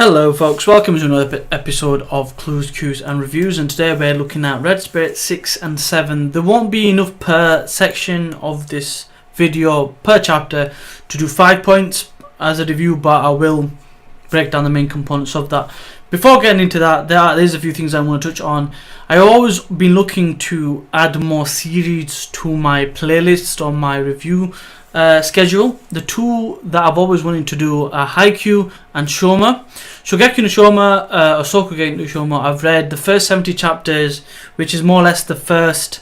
Hello folks, welcome to another episode of Clues, Cues and Reviews, and today we're looking at Red Spirit 6 and 7. There won't be enough per section of this video per chapter to do 5 points as a review, but I will break down the main components of that. Before getting into that, there's a few things I want to touch on. I've always been looking to add more series to my playlist on my review schedule. The two that I've always wanted to do are Haikyuu and Shoma. Shogeki no Shoma, or Sokugeki no Shoma, I've read the first 70 chapters, which is more or less the first,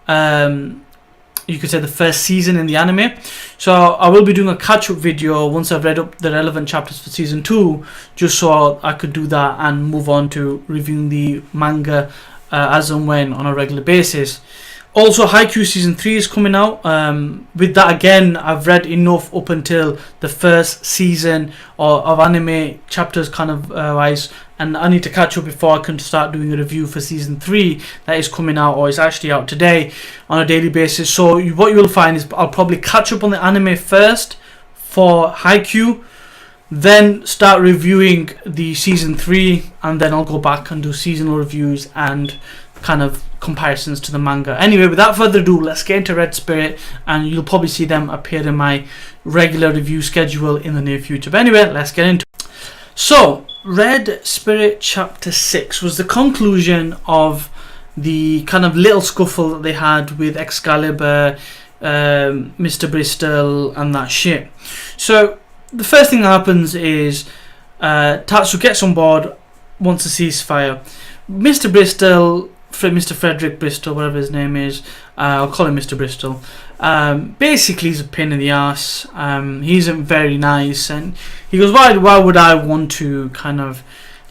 you could say the first season in the anime. So I will be doing a catch-up video once I've read up the relevant chapters for season 2, just so I could do that and move on to reviewing the manga as and when on a regular basis. Also, Haikyuu season 3 is coming out. With that, again, I've read enough up until the first season of anime chapters kind of wise, and I need to catch up before I can start doing a review for season 3 that is coming out, or is actually out today, on a daily basis. So what you will find is I'll probably catch up on the anime first for Haikyuu, then start reviewing the season 3, and then I'll go back and do seasonal reviews and kind of comparisons to the manga. Anyway, without further ado, let's get into Red Spirit, and you'll probably see them appear in my regular review schedule in the near future. But anyway, let's get into it. So, Red Spirit chapter 6 was the conclusion of the kind of little scuffle that they had with Excalibur, Mr Bristol and that shit. So the first thing that happens is Tatsu gets on board, wants a ceasefire. Mr Bristol, Mr. Frederick Bristol, whatever his name is, I'll call him Mr. Bristol. Basically, he's a pain in the ass. He isn't very nice, and he goes, "Why would I want to kind of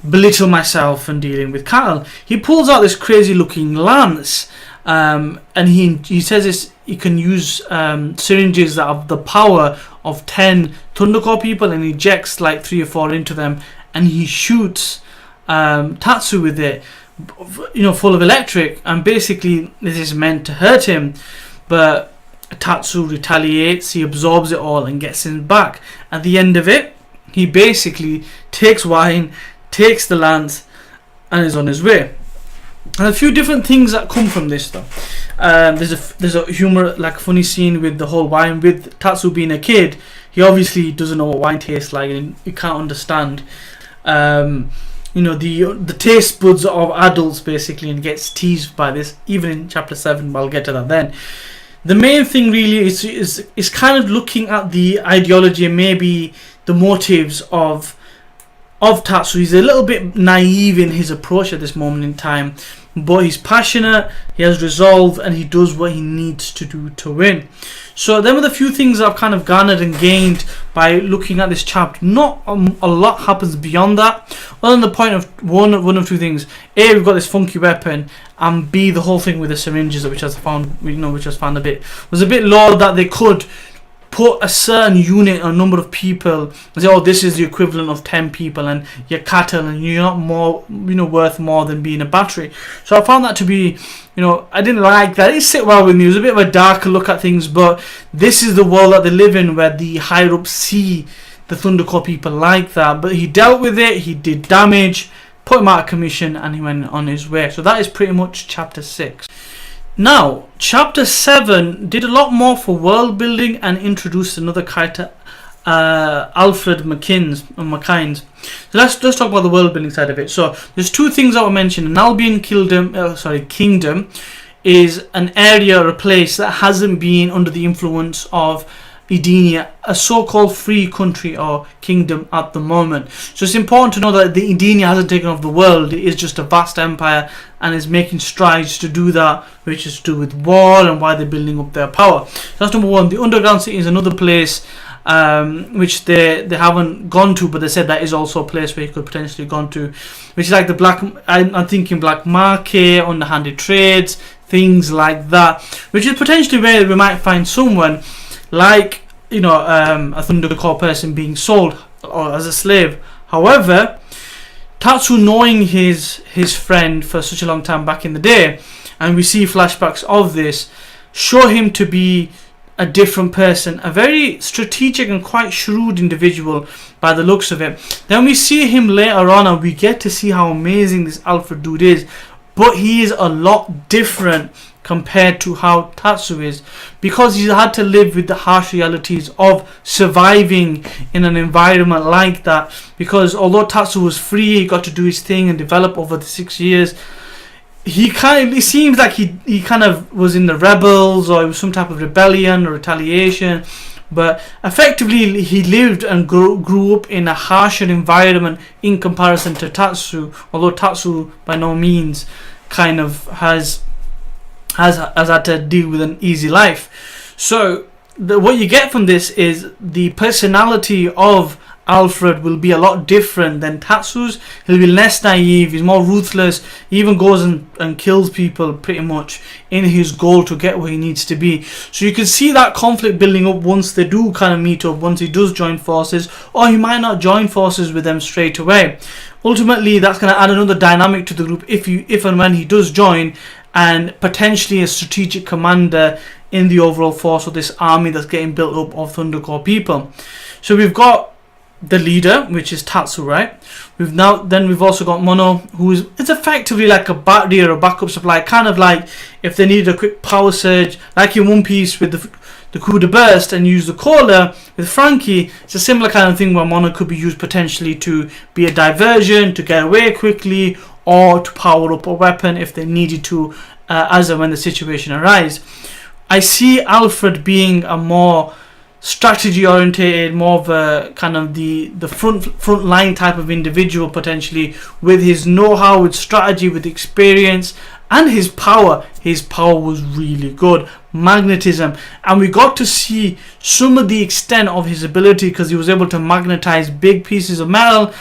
belittle myself in dealing with cattle?" He pulls out this crazy-looking lance, and he says he can use syringes that have the power of 10 Thundercore people, and he ejects like 3 or 4 into them, and he shoots Tatsu with it, full of electric, and basically this is meant to hurt him, but Tatsu retaliates. He absorbs it all and gets him back. At the end of it, he basically takes wine, takes the lance, and is on his way. And a few different things that come from this though. There's a humor, like funny scene with the whole wine, with Tatsu being a kid. He obviously doesn't know what wine tastes like, and he can't understand the taste buds of adults basically, and gets teased by this even in chapter 7, but I'll get to that then. The main thing really is kind of looking at the ideology and maybe the motives of Tatsu. He's a little bit naive in his approach at this moment in time, but he's passionate, he has resolve, and he does what he needs to do to win. So there were the few things I've kind of garnered and gained by looking at this chapter. Not a lot happens beyond that, other than the point of one of two things. A, we've got this funky weapon, and B, the whole thing with the syringes, which I found a bit low, that they could put a certain unit or number of people and say, "Oh, this is the equivalent of 10 people, and you're cattle, and you're not more, worth more than being a battery." So I found that to be, I didn't like that. It didn't sit well with me. It was a bit of a darker look at things, but this is the world that they live in, where the higher ups see the Thundercore people like that. But he dealt with it. He did damage, put him out of commission, and he went on his way. So that is pretty much chapter 6. Now, chapter 7 did a lot more for world building and introduced another character, Alfred McKines. So let's talk about the world building side of it. So there's 2 things I will mention. An Albion kingdom is an area or a place that hasn't been under the influence of Edenia, a so-called free country or kingdom at the moment. So it's important to know that the Edenia hasn't taken over the world. It is just a vast empire and is making strides to do that, which is to do with war and why they're building up their power. So that's number 1. The underground city is another place which they haven't gone to, but they said that is also a place where you could potentially gone to, which is like the black, I'm thinking black market, underhanded trades, things like that, which is potentially where we might find someone like a Thundercore person being sold or as a slave. However, Tatsu, knowing his friend for such a long time back in the day, and we see flashbacks of this, show him to be a different person, a very strategic and quite shrewd individual by the looks of it. Then we see him later on, and we get to see how amazing this Alfred dude is. But he is a lot different compared to how Tatsu is, because he's had to live with the harsh realities of surviving in an environment like that. Because although Tatsu was free, he got to do his thing and develop over the 6 years, it seems like he kind of was in the rebels, or it was some type of rebellion or retaliation. But effectively, he lived and grew up in a harsher environment in comparison to Tatsu. Although Tatsu, by no means, kind of has had to deal with an easy life. So what you get from this is the personality of Alfred will be a lot different than Tatsu's. He'll be less naive, he's more ruthless, he even goes and kills people pretty much in his goal to get where he needs to be. So you can see that conflict building up once they do kind of meet up, once he does join forces, or he might not join forces with them straight away. Ultimately, that's going to add another dynamic to the group if and when he does join, and potentially a strategic commander in the overall force of this army that's getting built up of Thundercore people. So we've got the leader, which is Tatsu, right? We've also got Mono, it's effectively like a battery or a backup supply, kind of like if they needed a quick power surge, like in One Piece with the coup de burst and use the cola. With Frankie, it's a similar kind of thing where Mono could be used potentially to be a diversion, to get away quickly, or to power up a weapon if they needed to, as and when the situation arises. I see Alfred being a more strategy orientated, more of a kind of the front line type of individual, potentially, with his know-how, with strategy, with experience, and his power. His power was really good, magnetism, and we got to see some of the extent of his ability, because he was able to magnetize big pieces of metal,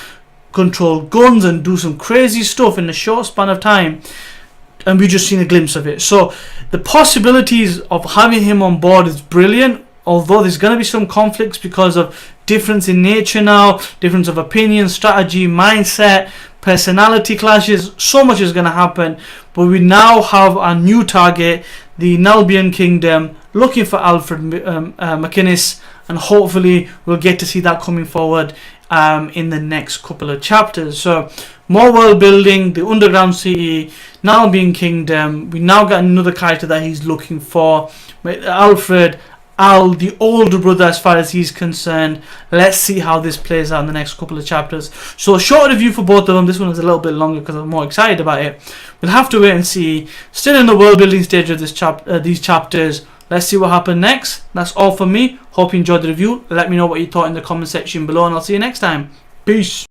control guns, and do some crazy stuff in a short span of time. And we just seen a glimpse of it. So the possibilities of having him on board is brilliant, although there's going to be some conflicts because of difference in nature now, difference of opinion, strategy, mindset, personality clashes. So much is going to happen. But we now have a new target, the Nalbian Kingdom, looking for Alfred McInnes, and hopefully we'll get to see that coming forward in the next couple of chapters. So more world building, the underground city, Nalbian Kingdom. We now got another character that he's looking for, Alfred, Al, the older brother as far as he's concerned. Let's see how this plays out in the next couple of chapters. So a short review for both of them. This one is a little bit longer because I'm more excited about it. We'll have to wait and see. Still in the world building stage of these chapters. Let's see what happens next. That's all from me. Hope you enjoyed the review. Let me know what you thought in the comment section below, and I'll see you next time. Peace.